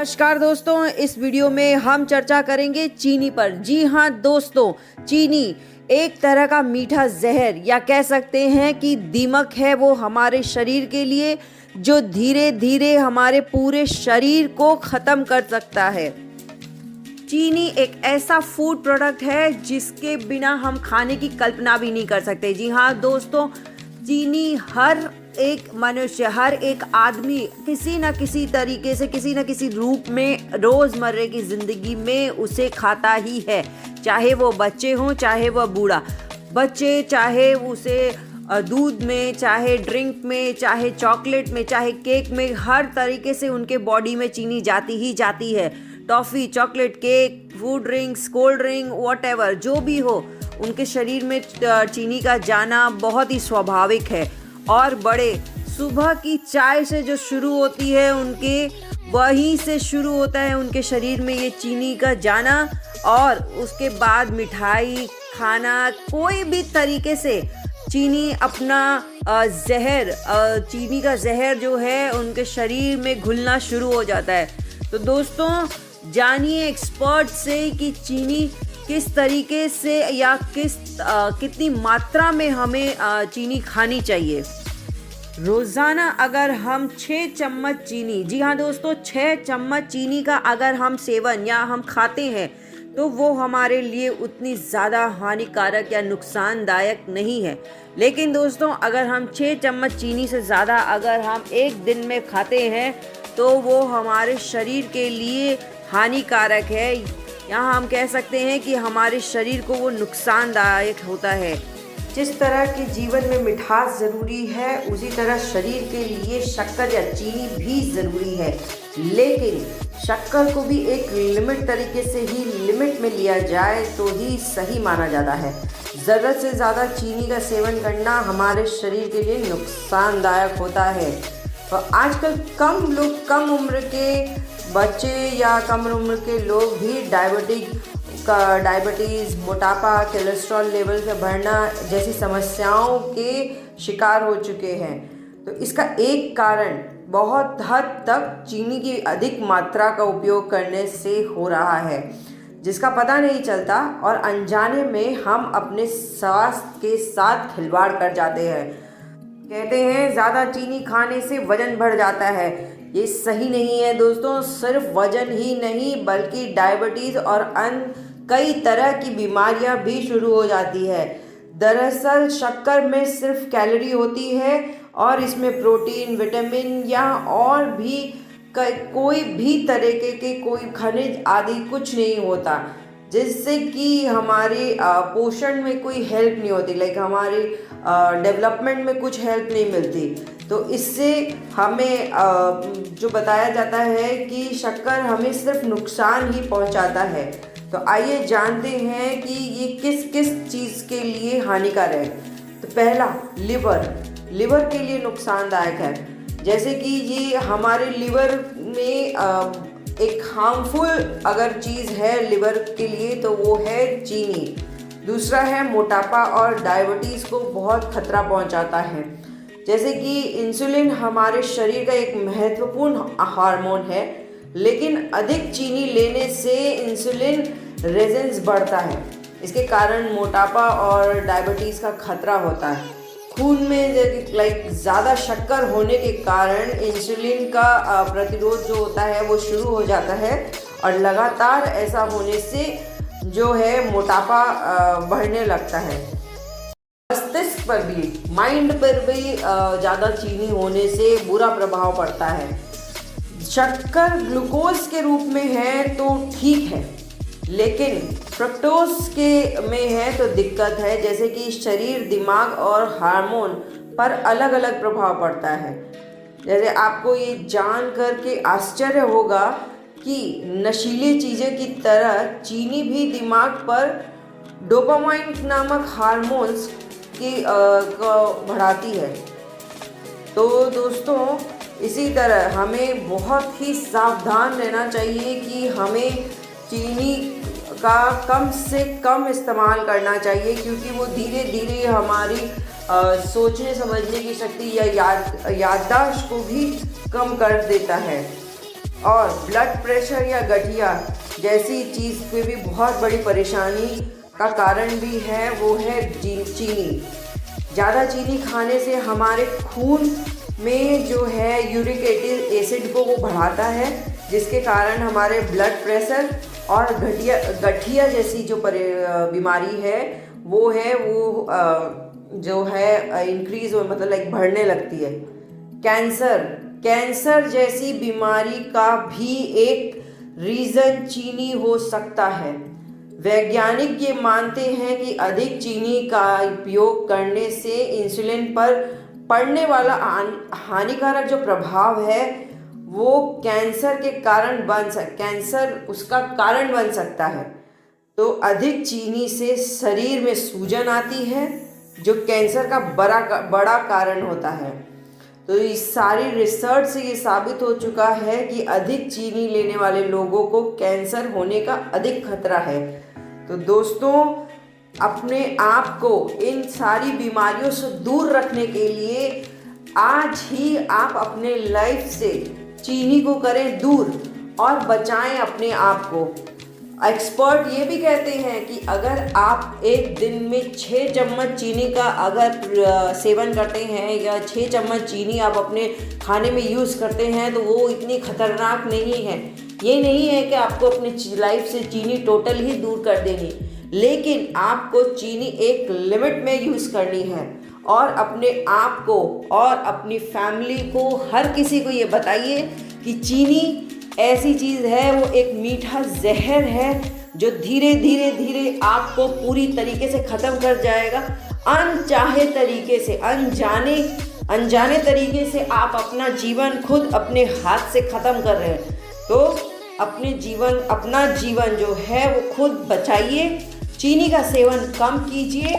नमस्कार दोस्तों, इस वीडियो में हम चर्चा करेंगे चीनी पर। जी हाँ दोस्तों, चीनी एक तरह का मीठा जहर या कह सकते हैं कि दीमक है वो हमारे शरीर के लिए, जो धीरे धीरे हमारे पूरे शरीर को ख़त्म कर सकता है। चीनी एक ऐसा फूड प्रोडक्ट है जिसके बिना हम खाने की कल्पना भी नहीं कर सकते। जी हाँ दोस्तों, चीनी हर एक मनुष्य, हर एक आदमी किसी न किसी तरीके से, किसी न किसी रूप में रोज़मर्रे की ज़िंदगी में उसे खाता ही है। चाहे वो बच्चे हों, चाहे वह बूढ़ा। बच्चे चाहे उसे दूध में, चाहे ड्रिंक में, चाहे चॉकलेट में, चाहे केक में, हर तरीके से उनके बॉडी में चीनी जाती ही जाती है। Toffee, chocolate, cake, food drinks, cold drink, whatever जो भी हो, उनके शरीर में चीनी का जाना बहुत ही स्वाभाविक है। और बड़े सुबह की चाय से जो शुरू होती है उनके, वहीं से शुरू होता है उनके शरीर में ये चीनी का जाना। और उसके बाद मिठाई, खाना, कोई भी तरीके से चीनी अपना जहर, चीनी का जहर जो है उनके शरीर में घुलना शुरू हो जाता है। तो दोस्तों, जानिए एक्सपर्ट से कि चीनी किस तरीके से या कितनी मात्रा में हमें चीनी खानी चाहिए। रोज़ाना अगर हम 6 चम्मच चीनी, जी हाँ दोस्तों, 6 चम्मच चीनी का अगर हम सेवन या हम खाते हैं तो वो हमारे लिए उतनी ज़्यादा हानिकारक या नुकसानदायक नहीं है। लेकिन दोस्तों, अगर हम 6 चम्मच चीनी से ज़्यादा अगर हम एक दिन में खाते हैं तो वो हमारे शरीर के लिए हानिकारक है। यहाँ हम कह सकते हैं कि हमारे शरीर को वो नुकसानदायक होता है। जिस तरह के जीवन में मिठास ज़रूरी है, उसी तरह शरीर के लिए शक्कर या चीनी भी ज़रूरी है। लेकिन शक्कर को भी एक लिमिट तरीके से ही लिमिट में लिया जाए तो ही सही माना जाता है। ज़रूरत से ज़्यादा चीनी का सेवन करना हमारे शरीर के लिए नुकसानदायक होता है। तो आजकल कम उम्र के बच्चे या कम उम्र के लोग भी डायबिटीज़, मोटापा, कोलेस्ट्रॉल लेवल का बढ़ना जैसी समस्याओं के शिकार हो चुके हैं। तो इसका एक कारण बहुत हद तक चीनी की अधिक मात्रा का उपयोग करने से हो रहा है, जिसका पता नहीं चलता और अनजाने में हम अपने स्वास्थ्य के साथ खिलवाड़ कर जाते हैं। कहते हैं ज़्यादा चीनी खाने से वज़न बढ़ जाता है। ये सही नहीं है दोस्तों। सिर्फ वज़न ही नहीं बल्कि डायबिटीज़ और अन्य कई तरह की बीमारियां भी शुरू हो जाती है। दरअसल शक्कर में सिर्फ कैलोरी होती है और इसमें प्रोटीन, विटामिन या और भी कोई भी तरीके के कोई खनिज आदि कुछ नहीं होता, जिससे कि हमारे पोषण में कोई हेल्प नहीं होती, लाइक हमारे डेवलपमेंट में कुछ हेल्प नहीं मिलती। तो इससे हमें जो बताया जाता है कि शक्कर हमें सिर्फ नुकसान ही पहुंचाता है। तो आइए जानते हैं कि ये किस किस चीज़ के लिए हानिकारक है। तो पहला, लिवर के लिए नुकसानदायक है। जैसे कि ये हमारे लिवर में एक हार्मफुल अगर चीज़ है लिवर के लिए तो वो है चीनी। दूसरा है मोटापा और डायबिटीज़ को बहुत खतरा पहुंचाता है। जैसे कि इंसुलिन हमारे शरीर का एक महत्वपूर्ण हार्मोन है, लेकिन अधिक चीनी लेने से इंसुलिन रेजिस्टेंस बढ़ता है। इसके कारण मोटापा और डायबिटीज़ का खतरा होता है। खून में ज़्यादा शक्कर होने के कारण इंसुलिन का प्रतिरोध जो होता है वो शुरू हो जाता है और लगातार ऐसा होने से जो है मोटापा बढ़ने लगता है। मस्तिष्क पर भी, माइंड पर भी ज़्यादा चीनी होने से बुरा प्रभाव पड़ता है। शक्कर ग्लूकोज के रूप में है तो ठीक है, लेकिन फ्रक्टोज के में है तो दिक्कत है। जैसे कि शरीर, दिमाग और हार्मोन पर अलग अलग प्रभाव पड़ता है। जैसे आपको ये जान कर के आश्चर्य होगा कि नशीली चीज़ें की तरह चीनी भी दिमाग पर डोपामाइन नामक हार्मोन्स को बढ़ाती है। तो दोस्तों, इसी तरह हमें बहुत ही सावधान रहना चाहिए कि हमें चीनी का कम से कम इस्तेमाल करना चाहिए, क्योंकि वो धीरे धीरे हमारी सोचने समझने की शक्ति या याददाश्त को भी कम कर देता है। और ब्लड प्रेशर या गठिया जैसी चीज़ पे भी बहुत बड़ी परेशानी का कारण भी है, वो है चीनी। ज़्यादा चीनी खाने से हमारे खून में जो है यूरिक एसिड को वो बढ़ाता है, जिसके कारण हमारे ब्लड प्रेशर और गठिया जैसी जो बीमारी है वो जो है इंक्रीज मतलब लाइक बढ़ने लगती है। कैंसर जैसी बीमारी का भी एक रीज़न चीनी हो सकता है। वैज्ञानिक ये मानते हैं कि अधिक चीनी का उपयोग करने से इंसुलिन पर पड़ने वाला हानिकारक जो प्रभाव है वो कैंसर उसका कारण बन सकता है। तो अधिक चीनी से शरीर में सूजन आती है, जो कैंसर का बड़ा कारण होता है। तो इस सारी रिसर्च से ये साबित हो चुका है कि अधिक चीनी लेने वाले लोगों को कैंसर होने का अधिक खतरा है। तो दोस्तों, अपने आप को इन सारी बीमारियों से दूर रखने के लिए आज ही आप अपने लाइफ से चीनी को करें दूर और बचाएं अपने आप को। एक्सपर्ट ये भी कहते हैं कि अगर आप एक दिन में 6 चम्मच चीनी का अगर सेवन करते हैं या 6 चम्मच चीनी आप अपने खाने में यूज़ करते हैं तो वो इतनी खतरनाक नहीं है। ये नहीं है कि आपको अपनी लाइफ से चीनी टोटल ही दूर कर देनी, लेकिन आपको चीनी एक लिमिट में यूज़ करनी है। और अपने आप को और अपनी फैमिली को, हर किसी को ये बताइए कि चीनी ऐसी चीज़ है, वो एक मीठा जहर है जो धीरे धीरे आपको पूरी तरीके से ख़त्म कर जाएगा। अनचाहे तरीके से, अनजाने तरीके से आप अपना जीवन खुद अपने हाथ से ख़त्म कर रहे हैं। तो अपना जीवन जो है वो खुद बचाइए, चीनी का सेवन कम कीजिए